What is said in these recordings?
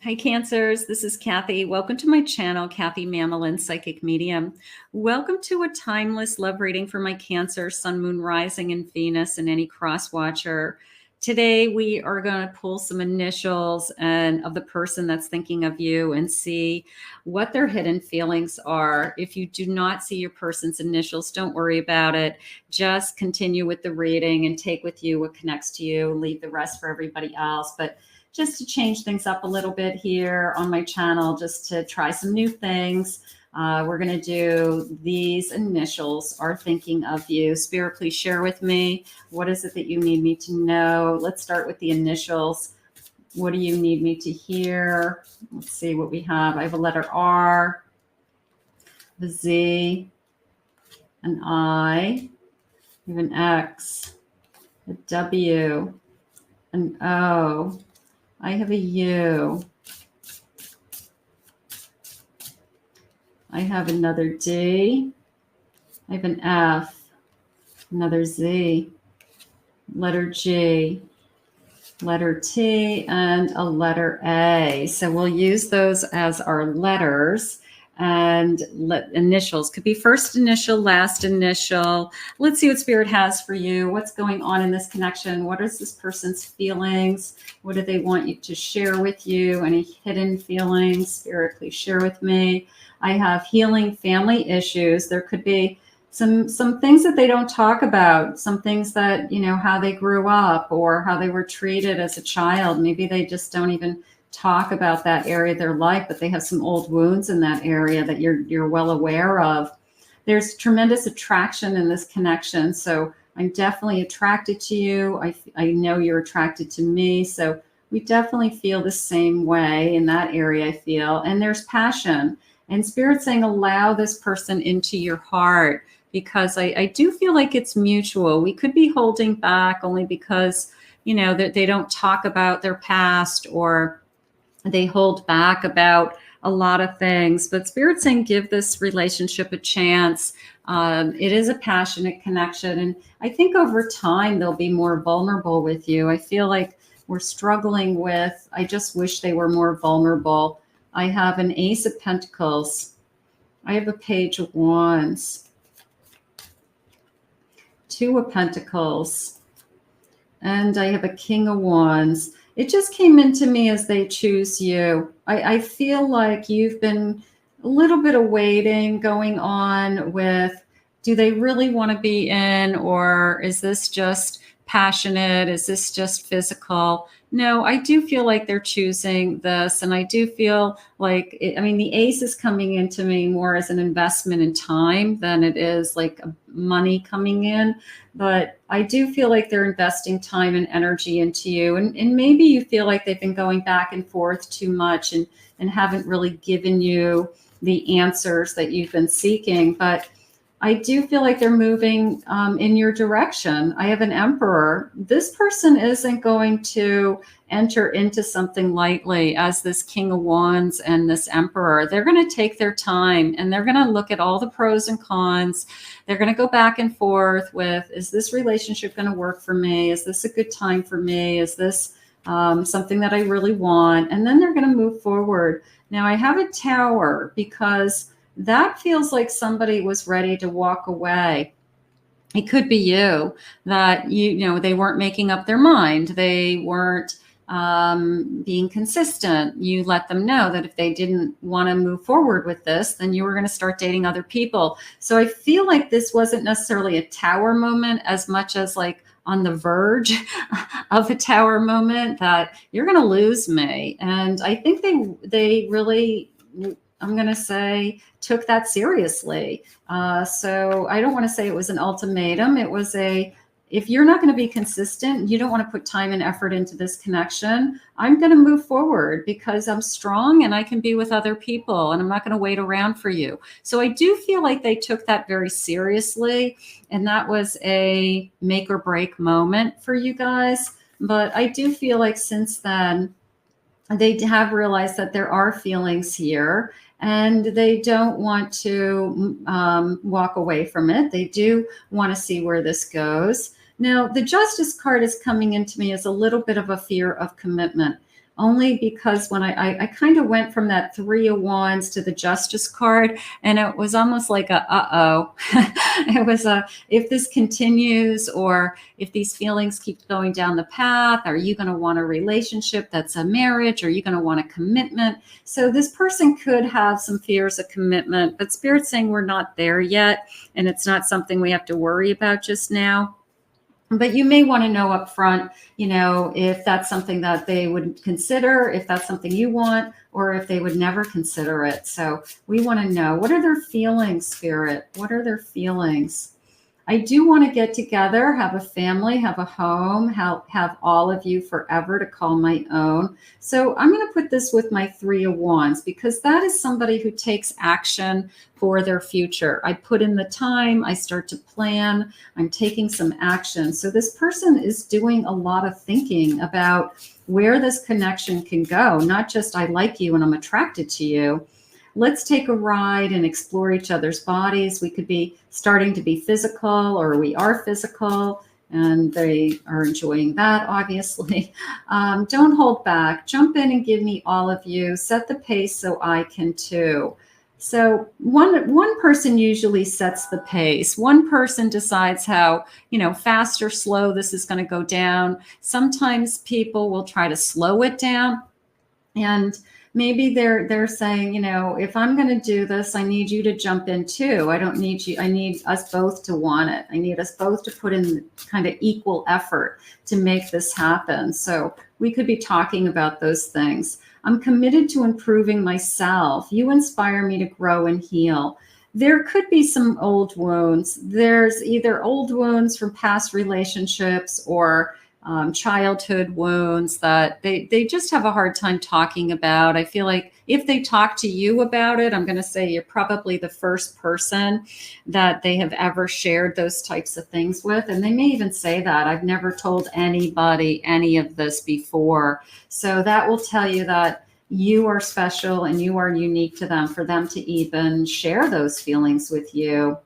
Hi, Cancers. This is Kathy. Welcome to my channel, Kathy Mamolen, Psychic Medium. Welcome to a timeless love reading for my Cancer, Sun, Moon, Rising, and Venus, and any cross watcher. Today, we are going to pull some initials and of the person that's thinking of you and see what their hidden feelings are. If you do not see your person's initials, don't worry about it. Just continue with the reading and take with you what connects to you. Leave the rest for everybody else. But just to change things up a little bit here on my channel, just to try some new things. We're going to do these initials are thinking of you. Spirit, please share with me. What is it that you need me to know? Let's start with the initials. What do you need me to hear? Let's see what we have. I have a letter R, a Z, an I, we have an X, a W, an O. I have a U. I have another D. I have an F, another Z, letter G, letter T, and a letter A. So we'll use those as our letters. And initials could be first initial, last initial. Let's see what Spirit has for you. What's going on in this connection? What is this person's feelings? What do they want you to share with you? Any hidden feelings? Spirit, please share with me. I have healing family issues. There could be some things that they don't talk about, some things that, you know, how they grew up or how they were treated as a child. Maybe they just don't even talk about that area of their life, but they have some old wounds in that area that you're well aware of. There's tremendous attraction in this connection. So I'm definitely attracted to you. I know you're attracted to me. So we definitely feel the same way in that area, I feel. And there's passion. And Spirit saying, allow this person into your heart, because I do feel like it's mutual. We could be holding back only because, you know, that they don't talk about their past, or they hold back about a lot of things. But Spirit's saying, give this relationship a chance. It is a passionate connection. And I think over time, they'll be more vulnerable with you. I feel like we're struggling with, I just wish they were more vulnerable. I have an Ace of Pentacles. I have a Page of Wands. Two of Pentacles. And I have a King of Wands. It just came into me as they choose you. I feel like you've been a little bit of waiting going on with, do they really want to be in, or is this just passionate? Is this just physical? No, I do feel like they're choosing this. And I do feel like, the Ace is coming into me more as an investment in time than it is like money coming in. But I do feel like they're investing time and energy into you. And maybe you feel like they've been going back and forth too much and haven't really given you the answers that you've been seeking. But I do feel like they're moving in your direction. I have an Emperor. This person isn't going to enter into something lightly as this King of Wands and this Emperor. They're going to take their time and they're going to look at all the pros and cons. They're going to go back and forth with, is this relationship going to work for me? Is this a good time for me? Is this something that I really want? And then they're going to move forward. Now I have a Tower because that feels like somebody was ready to walk away. It could be you, that you know they weren't making up their mind. They weren't being consistent. You let them know that if they didn't want to move forward with this, then you were going to start dating other people. So I feel like this wasn't necessarily a Tower moment as much as like on the verge of a Tower moment, that you're going to lose me. And I think they really, I'm going to say, took that seriously. So I don't want to say it was an ultimatum. It was if you're not going to be consistent, you don't want to put time and effort into this connection, I'm going to move forward because I'm strong and I can be with other people and I'm not going to wait around for you. So I do feel like they took that very seriously. And that was a make or break moment for you guys. But I do feel like since then, they have realized that there are feelings here and they don't want to walk away from it. They do want to see where this goes. Now, the Justice card is coming into me as a little bit of a fear of commitment. only because when I kind of went from that 3 of Wands to the Justice card, and it was almost like a uh-oh. It was a, if this continues, or if these feelings keep going down the path, are you going to want a relationship that's a marriage? Are you going to want a commitment? So this person could have some fears of commitment, but Spirit's saying we're not there yet, and it's not something we have to worry about just now. But you may want to know up front, if that's something that they would consider, if that's something you want, or if they would never consider it. So we want to know, what are their feelings, Spirit? What are their feelings? I do want to get together, have a family, have a home, have all of you forever to call my own. So I'm going to put this with my 3 of Wands, because that is somebody who takes action for their future. I put in the time, I start to plan, I'm taking some action. So this person is doing a lot of thinking about where this connection can go, not just I like you and I'm attracted to you. Let's take a ride and explore each other's bodies. We could be starting to be physical, or we are physical, and they are enjoying that, obviously. Don't hold back. Jump in and give me all of you. Set the pace so I can too. So one person usually sets the pace. One person decides how, fast or slow this is going to go down. Sometimes people will try to slow it down, and maybe they're saying, if I'm going to do this, I need you to jump in too. I don't need you. I need us both to want it. I need us both to put in kind of equal effort to make this happen. So we could be talking about those things. I'm committed to improving myself. You inspire me to grow and heal. There could be some old wounds. There's either old wounds from past relationships, or childhood wounds that they just have a hard time talking about. I feel like if they talk to you about it, I'm going to say you're probably the first person that they have ever shared those types of things with. And they may even say that I've never told anybody any of this before. So that will tell you that you are special and you are unique to them, for them to even share those feelings with you.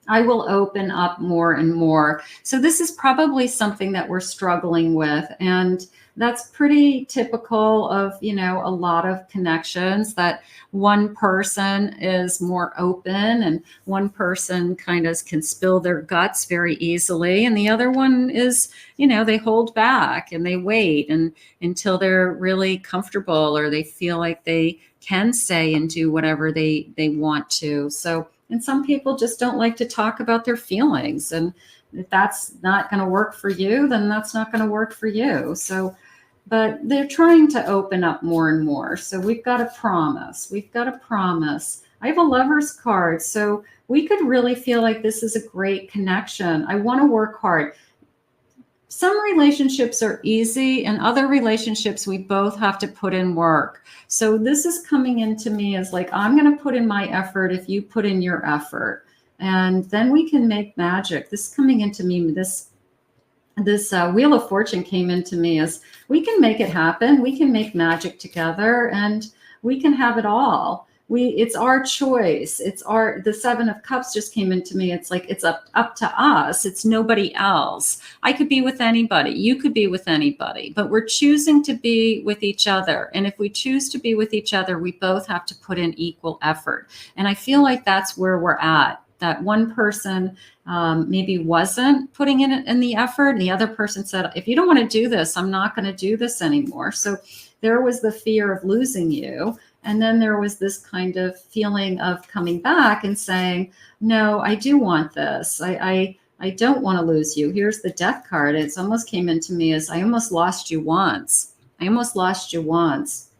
I will open up more and more. So this is probably something that we're struggling with. And that's pretty typical of, a lot of connections, that one person is more open and one person kind of can spill their guts very easily. And the other one is, they hold back and they wait until they're really comfortable, or they feel like they can say and do whatever they want to. So, and some people just don't like to talk about their feelings. And if that's not going to work for you, then that's not going to work for you. So, but they're trying to open up more and more. So we've got a promise. We've got a promise. I have a Lover's card. So we could really feel like this is a great connection. I want to work hard. Some relationships are easy, and other relationships we both have to put in work. So this is coming into me as like, I'm going to put in my effort if you put in your effort, and then we can make magic. This coming into me, this Wheel of Fortune came into me as we can make it happen. We can make magic together, and we can have it all. It's our choice. The 7 of Cups just came into me. It's like, it's up to us. It's nobody else. I could be with anybody. You could be with anybody, but we're choosing to be with each other. And if we choose to be with each other, we both have to put in equal effort. And I feel like that's where we're at. That one person maybe wasn't putting in the effort, and the other person said, if you don't want to do this, I'm not going to do this anymore. So there was the fear of losing you. And then there was this kind of feeling of coming back and saying, no, I do want this. I don't want to lose you. Here's the Death card. It's almost came into me as I almost lost you once. I almost lost you once.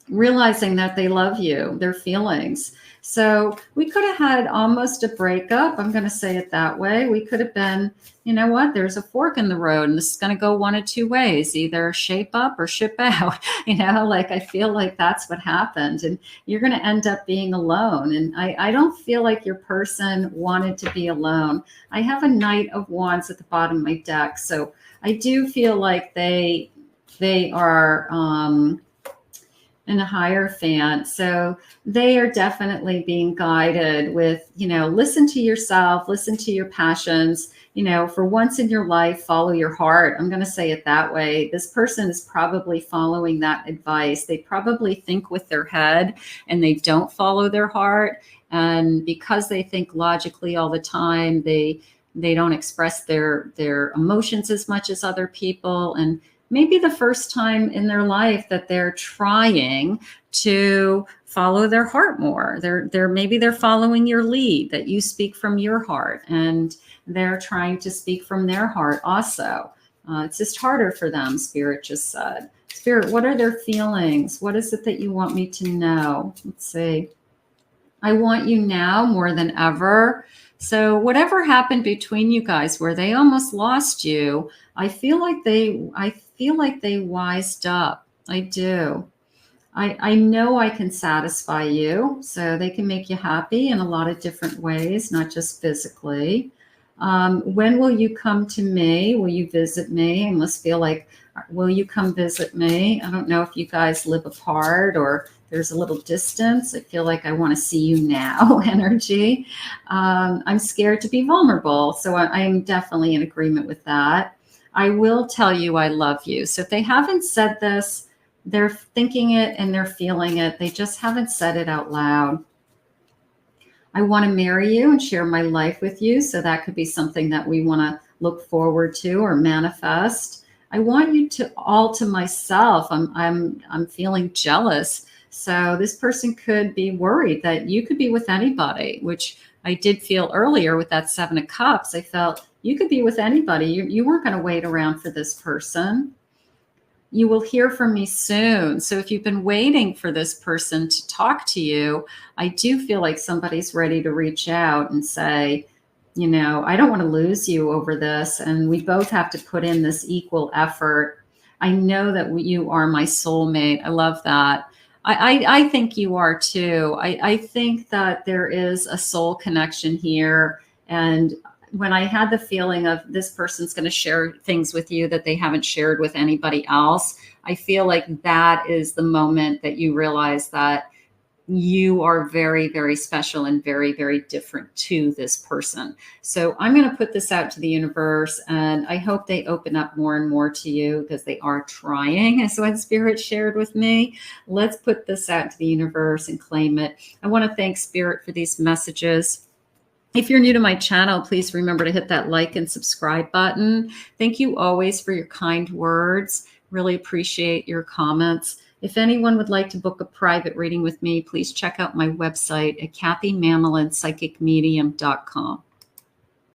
Realizing that they love you, their feelings. So we could have had almost a breakup. I'm going to say it that way. We could have been, you know what, there's a fork in the road, and this is going to go one of two ways, either shape up or ship out. Like I feel like that's what happened, and you're going to end up being alone. And I don't feel like your person wanted to be alone. I have a Knight of Wands at the bottom of my deck. So I do feel like they are, and a Hierophant. So they are definitely being guided with, listen to yourself, listen to your passions. for once in your life, follow your heart. I'm going to say it that way. This person is probably following that advice. They probably think with their head and they don't follow their heart. And because they think logically all the time, they don't express their emotions as much as other people. And maybe the first time in their life that they're trying to follow their heart more. Maybe they're following your lead, that you speak from your heart, and they're trying to speak from their heart also. It's just harder for them, Spirit just said. Spirit, what are their feelings? What is it that you want me to know? Let's see. I want you now more than ever. So whatever happened between you guys where they almost lost you, I feel like they wised up. I do. I know I can satisfy you, so they can make you happy in a lot of different ways, not just physically. When will you come to me? Will you visit me? I must feel like, will you come visit me? I don't know if you guys live apart or there's a little distance. I feel like I want to see you now energy. I'm scared to be vulnerable. So I'm definitely in agreement with that. I will tell you I love you. So if they haven't said this, they're thinking it and they're feeling it. They just haven't said it out loud. I want to marry you and share my life with you. So that could be something that we want to look forward to or manifest. I want you to all to myself. I'm feeling jealous. So this person could be worried that you could be with anybody, which I did feel earlier with that 7 of Cups. I felt you could be with anybody. You weren't going to wait around for this person. You will hear from me soon. So if you've been waiting for this person to talk to you, I do feel like somebody's ready to reach out and say, I don't want to lose you over this. And we both have to put in this equal effort. I know that you are my soulmate. I love that. I think you are too. I think that there is a soul connection here. And when I had the feeling of this person's going to share things with you that they haven't shared with anybody else, I feel like that is the moment that you realize that you are very, very special and very, very different to this person. So I'm going to put this out to the universe, and I hope they open up more and more to you because they are trying, as what Spirit shared with me. Let's put this out to the universe and claim it. I want to thank Spirit for these messages. If you're new to my channel, please remember to hit that like and subscribe button. Thank you always for your kind words. Really appreciate your comments. If anyone would like to book a private reading with me, please check out my website at KathyMamolenPsychicMedium.com.